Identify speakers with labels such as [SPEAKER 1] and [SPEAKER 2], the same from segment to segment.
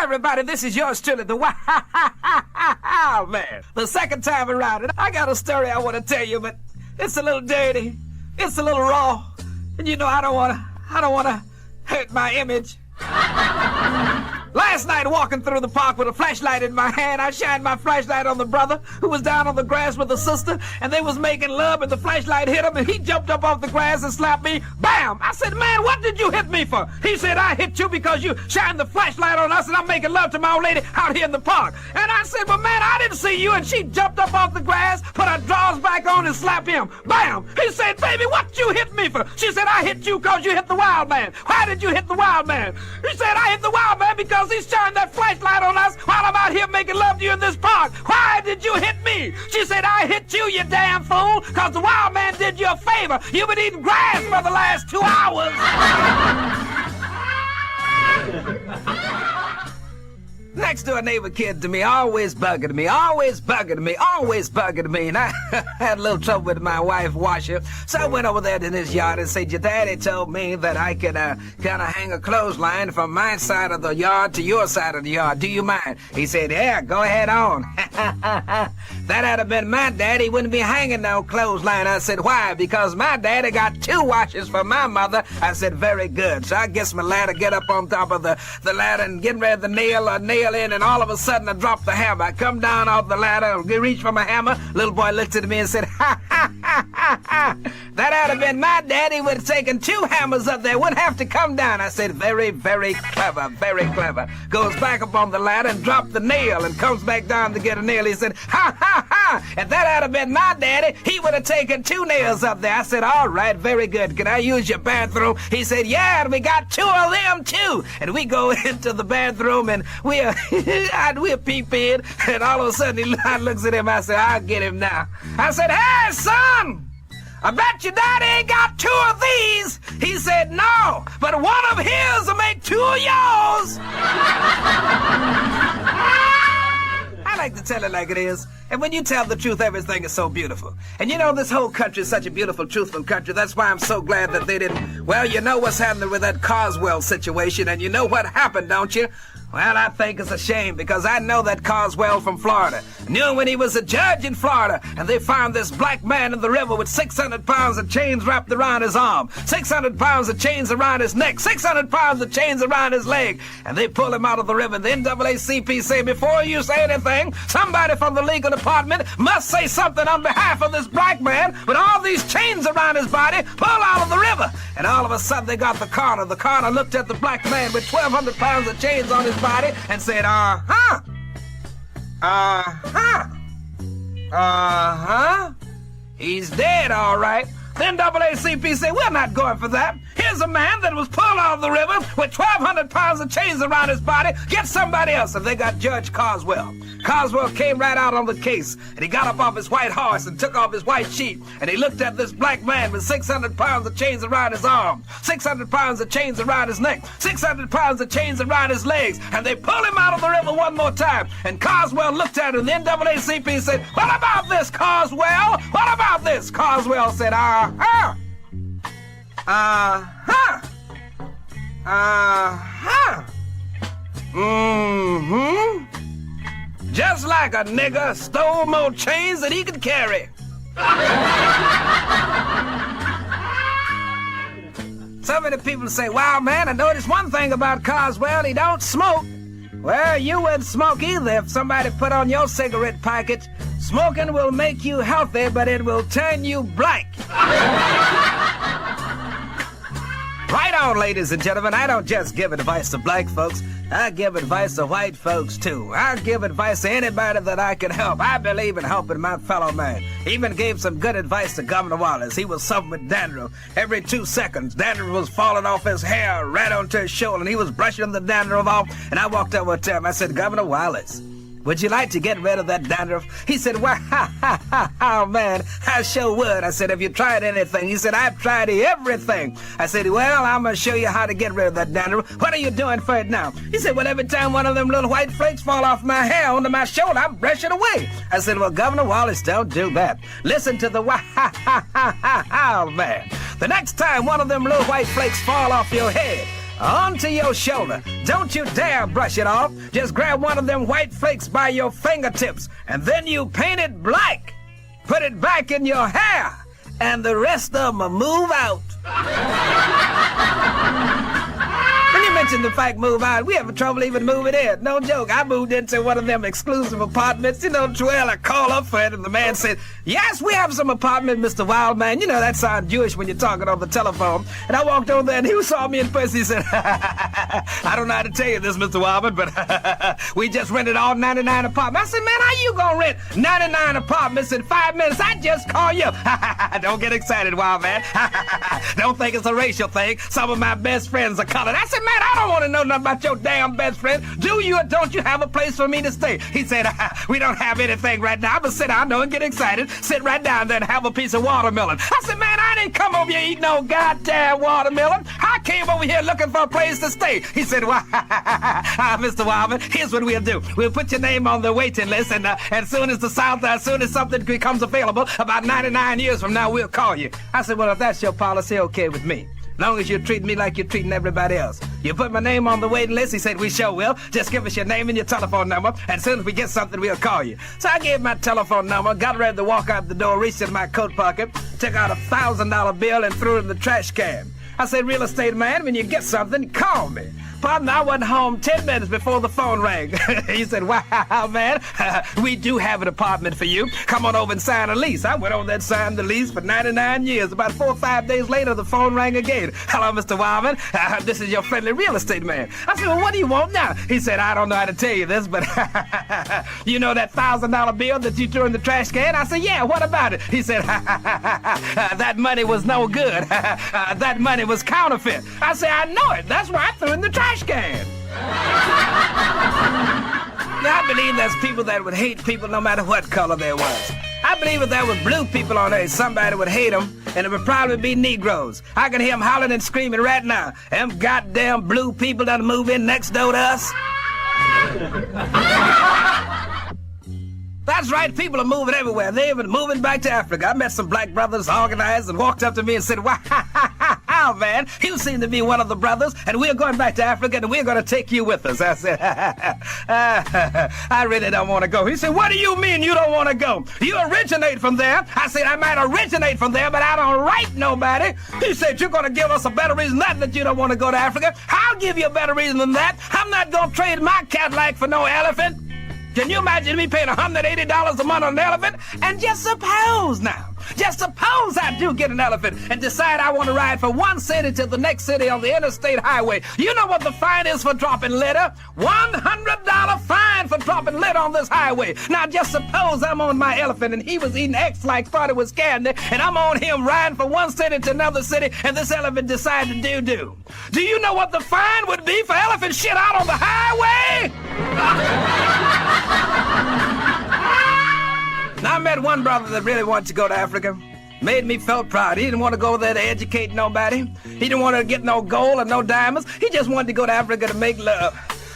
[SPEAKER 1] Hi, everybody. This is yours truly, the Wild Man. The second time around, and I got a story I want to tell you, but it's a little dirty. It's a little raw. And you know, I don't want to hurt my image. Last night, walking through the park with a flashlight in my hand, I shined my flashlight on the brother who was down on the grass with a sister, and they was making love, and the flashlight hit him, and he jumped up off the grass and slapped me. Bam! I said, man, what did you hit me for? He said, I hit you because you shined the flashlight on us, and I'm making love to my old lady out here in the park. And I said, but man, I didn't see you, and she jumped up off the grass, put her drawers back on, and slapped him. Bam! He said, baby, what you hit me for? She said, I hit you because you hit the wild man. Why did you hit the wild man? He said, I hit the wild man because he shined that flashlight on us while I'm out here making love to you in this park. Why did you hit me? She said, I hit you, you damn fool, because the wild man did you a favor. You've been eating grass for the last 2 hours. Next door neighbor kid to me, always bugging me. And I had a little trouble with my wife washer. So I went over there in his yard and said, your daddy told me that I could kind of hang a clothesline from my side of the yard to your side of the yard. Do you mind? He said, yeah, go ahead on. That had been my daddy, wouldn't be hanging no clothesline. I said, why? Because my daddy got 2 washers for my mother. I said, very good. So I guess my ladder, get up on top of the ladder and get ready to nail in, and all of a sudden I dropped the hammer. I come down off the ladder, reach for my hammer. Little boy looked at me and said, ha, ha, ha, ha, ha. That had been my daddy, would have taken 2 hammers up there, wouldn't have to come down. I said, very, very clever, very clever. Goes back up on the ladder and dropped the nail and comes back down to get a nail. He said, ha, ha, ha. If that had been my daddy, he would have taken 2 nails up there. I said, all right, very good. Can I use your bathroom? He said, yeah, and we got 2 of them too. And we go into the bathroom and we'll peep in, and all of a sudden I looks at him. I said, I'll get him now. I said, hey, son, I bet your daddy ain't got 2 of these. He said, no, but one of his will make 2 of yours. I like to tell it like it is. And when you tell the truth, everything is so beautiful. And you know, this whole country is such a beautiful, truthful country. That's why I'm so glad that they didn't. Well, you know what's happening with that Carswell situation, and you know what happened, don't you? Well, I think it's a shame, because I know that Carswell from Florida. Knew when he was a judge in Florida, and they found this black man in the river with 600 pounds of chains wrapped around his arm, 600 pounds of chains around his neck, 600 pounds of chains around his leg, and they pull him out of the river. The NAACP say, before you say anything, somebody from the legal department must say something on behalf of this black man with all these chains around his body, pull out of the river. And all of a sudden they got the coroner. The coroner looked at the black man with 1,200 pounds of chains on his body and said, he's dead, all right. Then NAACP said, we're not going for that. Here's a man that was pulled out of the river with 1,200 pounds of chains around his body. Get somebody else. And they got Judge Carswell. Carswell came right out on the case, and he got up off his white horse and took off his white sheet, and he looked at this black man with 600 pounds of chains around his arms, 600 pounds of chains around his neck, 600 pounds of chains around his legs, and they pulled him out of the river one more time. And Carswell looked at him, and the NAACP said, what about this, Carswell? What about this? Carswell said, just like a nigger stole more chains than he could carry. So many people say, wow, man, I noticed one thing about Carswell, he don't smoke. Well, you wouldn't smoke either if somebody put on your cigarette package, smoking will make you healthy, but it will turn you black. Right on, ladies and gentlemen. I don't just give advice to black folks. I give advice to white folks, too. I give advice to anybody that I can help. I believe in helping my fellow man. Even gave some good advice to Governor Wallace. He was suffering with dandruff. Every 2 seconds, dandruff was falling off his hair right onto his shoulder, and he was brushing the dandruff off. And I walked over to him. I said, Governor Wallace, would you like to get rid of that dandruff? He said, well, oh, man, I sure would. I said, have you tried anything? He said, I've tried everything. I said, well, I'm going to show you how to get rid of that dandruff. What are you doing for it now? He said, well, every time one of them little white flakes fall off my hair onto my shoulder, I brush it away. I said, well, Governor Wallace, don't do that. Listen to the man. The next time one of them little white flakes fall off your head, onto your shoulder. Don't you dare brush it off. Just grab one of them white flakes by your fingertips, and then you paint it black. Put it back in your hair, and the rest of them will move out. When you mention the fact move out, we have trouble even moving in. No joke. I moved into one of them exclusive apartments. You know, Joel, I call up for it, and the man said, yes, we have some apartment, Mr. Wildman. You know, that sounds Jewish when you're talking on the telephone. And I walked over there, and he saw me in person. He said, I don't know how to tell you this, Mr. Wildman, but we just rented all 99 apartments. I said, man, how you gonna rent 99 apartments in 5 minutes? I just call you. Don't get excited, Wildman. Don't think it's a racial thing. Some of my best friends are colored. I said, man, I don't want to know nothing about your damn best friend. Do you or don't you have a place for me to stay? He said, we don't have anything right now, but sit down, don't get excited. Sit right down there and have a piece of watermelon. I said, man, I didn't come over here eating no goddamn watermelon. I came over here looking for a place to stay. He said, well, Mr. Wildman, here's what we'll do. We'll put your name on the waiting list, and as soon as something becomes available, about 99 years from now, we'll call you. I said, well, if that's your policy, okay with me. Long as you're treating me like you're treating everybody else. You put my name on the waiting list. He said, we sure will. Just give us your name and your telephone number, and as soon as we get something, we'll call you. So I gave my telephone number, got ready to walk out the door, reached in my coat pocket, took out a $1,000 bill and threw it in the trash can. I said, real estate man, when you get something, call me. Partner, I wasn't home 10 minutes before the phone rang. He said, wow, man, we do have an apartment for you. Come on over and sign a lease. I went over there and signed the lease for 99 years. About 4 or 5 days later, the phone rang again. Hello, Mr. Wildman. This is your friendly real estate man. I said, well, what do you want now? He said, I don't know how to tell you this, but you know that $1,000 bill that you threw in the trash can? I said, yeah, what about it? He said, that money was no good. That money was counterfeit. I said, I know it. That's why I threw it in the trash can. Now, I believe there's people that would hate people no matter what color there was. I believe if there were blue people on Earth, somebody would hate them, and it would probably be Negroes. I can hear them hollering and screaming right now. Them goddamn blue people that move in next door to us. That's right, people are moving everywhere. They're even moving back to Africa. I met some black brothers organized and walked up to me and said, wow, man, you seem to be one of the brothers, and we're going back to Africa, and we're going to take you with us. I said, I really don't want to go. He said, what do you mean you don't want to go? You originate from there. I said, I might originate from there, but I don't write nobody. He said, you're going to give us a better reason than that you don't want to go to Africa. I'll give you a better reason than that. I'm not going to trade my Cadillac for no elephant. Can you imagine me paying $180 a month on an elephant? And just suppose I do get an elephant and decide I want to ride from one city to the next city on the interstate highway. You know what the fine is for dropping litter? $100 fine for dropping litter on this highway. Now just suppose I'm on my elephant and he was eating X-Lax, thought it was candy, and I'm on him riding from one city to another city, and this elephant decided to do. Do you know what the fine would be for elephant shit out on the highway? Now, I met one brother that really wanted to go to Africa. Made me felt proud. He didn't want to go there to educate nobody. He didn't want to get no gold or no diamonds. He just wanted to go to Africa to make love.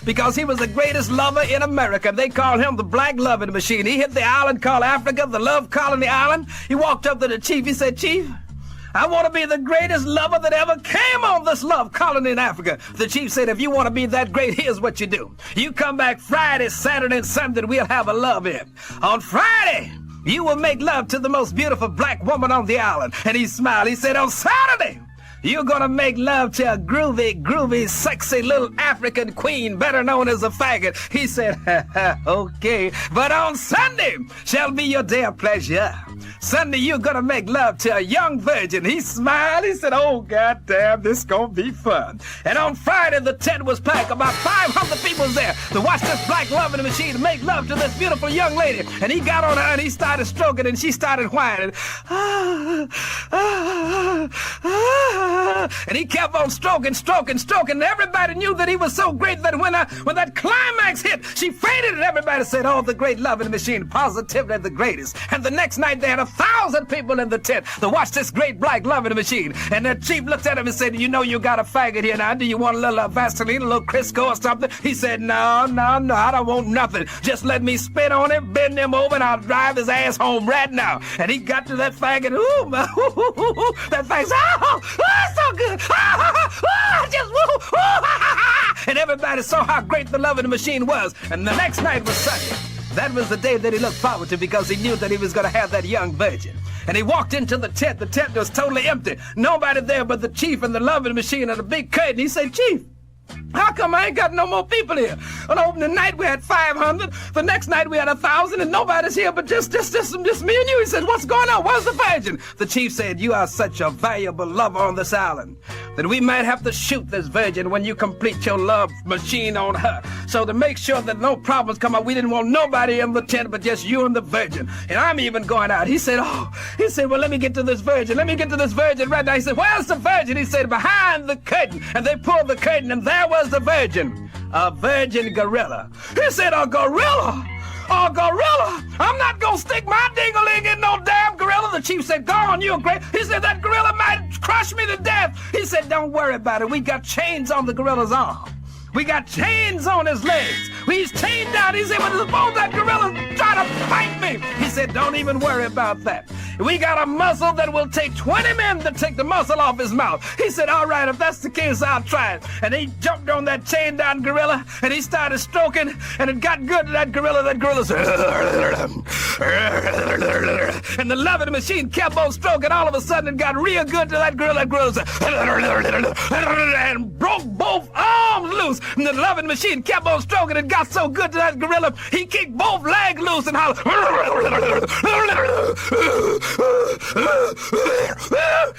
[SPEAKER 1] Because he was the greatest lover in America. They called him the Black Loving Machine. He hit the island called Africa, the Love Colony Island. He walked up to the chief. He said, Chief, I want to be the greatest lover that ever came on this love colony in Africa. The chief said, if you want to be that great, here's what you do. You come back Friday, Saturday, and Sunday, and we'll have a love in. On Friday, you will make love to the most beautiful black woman on the island. And he smiled. He said, on Saturday, you're gonna make love to a groovy, sexy little African queen, better known as a faggot. He said, okay, but on Sunday shall be your day of pleasure. Sunday, you're gonna make love to a young virgin. He smiled. He said, oh, goddamn, this gonna be fun. And on Friday, the tent was packed. About 500 people was there to watch this black loving machine make love to this beautiful young lady. And he got on her and he started stroking and she started whining. And he kept on stroking. And everybody knew that he was so great that when that climax hit, she fainted, and everybody said, oh, the great loving machine, positively the greatest. And the next night, they had 1,000 people in the tent to watch this great black loving machine. And the chief looked at him and said, you know you got a faggot here now. Do you want a little Vaseline, a little Crisco or something? He He said, no, I don't want nothing. Just let me spit on him, bend him over, and I'll drive his ass home right now. And he got to that fag, and that fag's, so good. And everybody saw how great the loving machine was. And the next night was Sunday. That was the day that he looked forward to because he knew that he was going to have that young virgin. And he walked into the tent. The tent was totally empty. Nobody there but the chief and the loving machine and the big curtain. He said, Chief, how come I ain't got no more people here? On opening night we had 500. The next night we had 1,000, and nobody's here but just me and you. He said, what's going on? Where's the virgin? The chief said, you are such a valuable lover on this island that we might have to shoot this virgin when you complete your love machine on her. So to make sure that no problems come up, we didn't want nobody in the tent but just you and the virgin. And I'm even going out. He said, well, let me get to this virgin. Let me get to this virgin right now. He said, where's the virgin? He said, behind the curtain. And they pulled the curtain, and there was the virgin, a virgin gorilla. He said, a gorilla? A gorilla? I'm not gonna stick my ding-a-ling in no damn gorilla. The chief said, go on, you're great. He said, that gorilla might crush me to death. He said, don't worry about it. We got chains on the gorilla's arm. We got chains on his legs. He's chained down. He said, well, suppose that gorilla try to bite me. He said, don't even worry about that. We got a muzzle that will take 20 men to take the muzzle off his mouth. He said, all right, if that's the case, I'll try it. And he jumped on that chained down gorilla, and he started stroking, and it got good to that gorilla. That gorilla said, and the loving machine kept on stroking. All of a sudden, it got real good to that gorilla. That gorilla said, and broke both arms loose. And the loving machine kept on stroking. It got so good to that gorilla, he kicked both legs loose and hollered.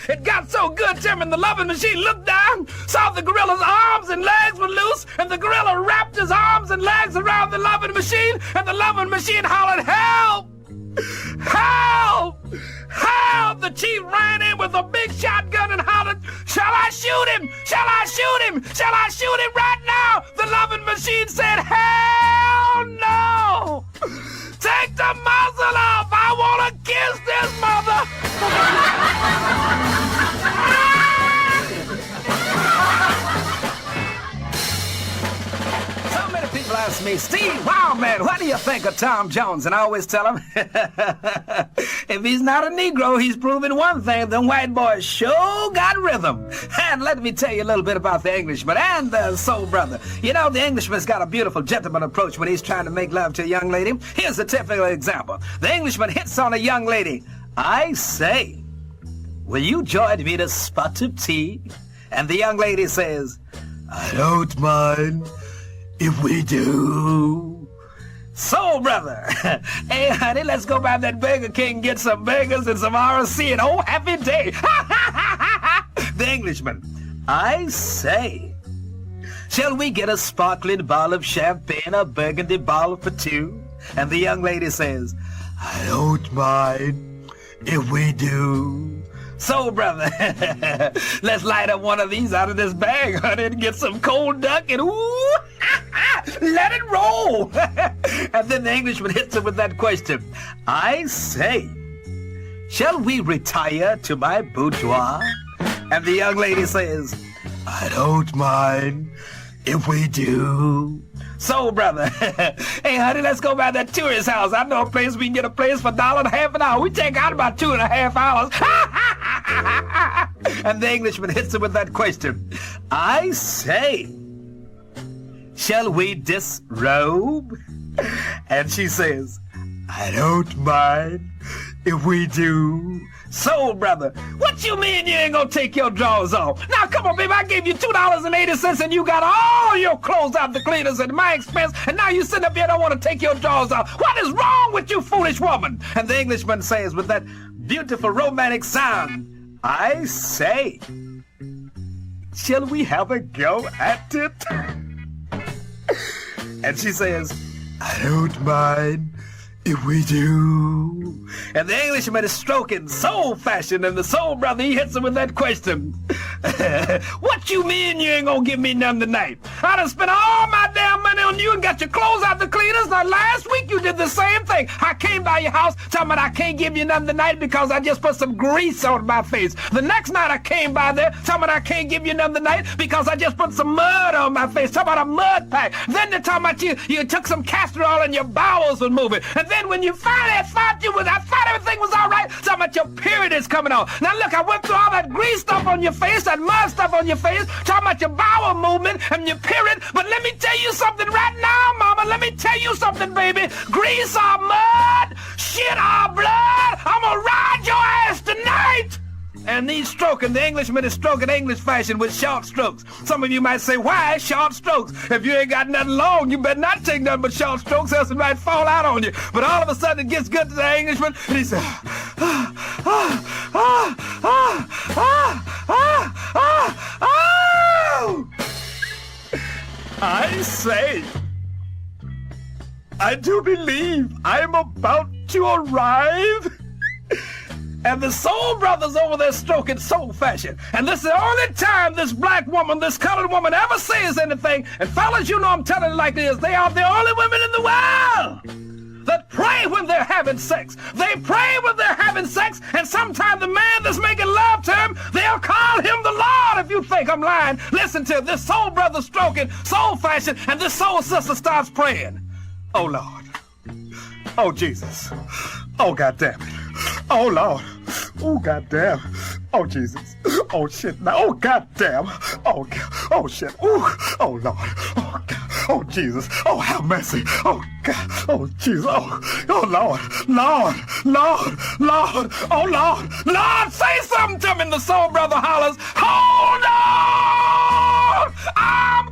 [SPEAKER 1] It got so good to him, and the loving machine looked down, saw the gorilla's arms and legs were loose, and the gorilla wrapped his arms and legs around the loving machine, and the loving machine hollered, help! Help! Help! The chief ran in with a big shotgun and hollered, shall I shoot him? Shall I shoot him? Shall I shoot him right now? The loving machine said, hell no! Take the muzzle off! I want to kiss this mother! So many people ask me, Steve, Wildman, what do you think of Tom Jones? And I always tell them, if he's not a Negro, he's proving one thing, them white boys sure got rhythm. And let me tell you a little bit about the Englishman and the soul brother. You know, the Englishman's got a beautiful gentleman approach when he's trying to make love to a young lady. Here's a typical example. The Englishman hits on a young lady. I say, will you join me to spot of tea? And the young lady says, I don't mind if we do. Soul brother, hey honey, let's go by that Burger King, get some burgers and some RC, and oh, happy day. The Englishman, I say, shall we get a sparkling bottle of champagne, a burgundy bottle for two? And the young lady says, I don't mind if we do. So, brother, let's light up one of these out of this bag, honey, and get some cold duck and ooh, let it roll. And then the Englishman hits him with that question. I say, shall we retire to my boudoir? And the young lady says, I don't mind if we do. So, brother, hey, honey, let's go by that tourist house. I know a place we can get a place for $1.50 an hour. We take out about 2.5 hours. And the Englishman hits him with that question. I say, shall we disrobe? And she says, I don't mind if we do. So, brother, what you mean you ain't gonna take your drawers off? Now, come on, baby, I gave you $2.80 and you got all your clothes out the cleaners at my expense, and now you sitting up here and don't want to take your drawers off. What is wrong with you, foolish woman? And the Englishman says with that beautiful romantic sound, I say, shall we have a go at it? And she says, I don't mind if we do. And the Englishman is stroking soul fashion, and the soul brother, he hits him with that question. What you mean you ain't gonna give me none tonight? I done spent all my damn money on you and got your clothes out the cleaners. last week you did the same thing. I came by your house talking about I can't give you nothing tonight because I just put some grease on my face. The next night I came by there talking about I can't give you nothing tonight because I just put some mud on my face. Talking about a mud pack. Then they're talking about you took some castor oil and your bowels was moving. And then when you finally thought I thought everything was all right, talking about your period is coming on. Now look, I went through all that grease stuff on your face, that mud stuff on your face, talking about your bowel movement and your period. But let me tell you something right now, mama. Let me tell you something, baby. Grease or mud, shit or blood, I'm gonna ride your ass tonight. And he's stroking. The Englishman is stroking English fashion with short strokes. Some of you might say, why short strokes? If you ain't got nothing long, you better not take nothing but short strokes, else it might fall out on you. But all of a sudden it gets good to the Englishman, and he says, I say, I do believe I'm about to arrive. And the soul brothers over there stroking soul fashion. And this is the only time this black woman, this colored woman ever says anything. And fellas, you know I'm telling you like this. They are the only women in the world that pray when they're having sex. They pray when they're having sex. And sometimes the man that's making love to him, they'll call him the Lord if you think I'm lying. Listen to this soul brother stroking soul fashion. And this soul sister starts praying. Oh, Lord. Oh, Jesus. Oh, God damn it. Oh, Lord. Oh, goddamn. Oh, Jesus. Oh, shit. Now, oh, goddamn. Oh, God. Oh, shit. Oh, Lord. Oh, God. Oh, Jesus. Oh, have mercy. Oh, God. Oh, Jesus. Oh, Lord. Lord. Lord. Lord. Oh, Lord. Lord, say something to me. And the soul brother hollers, hold on. I'm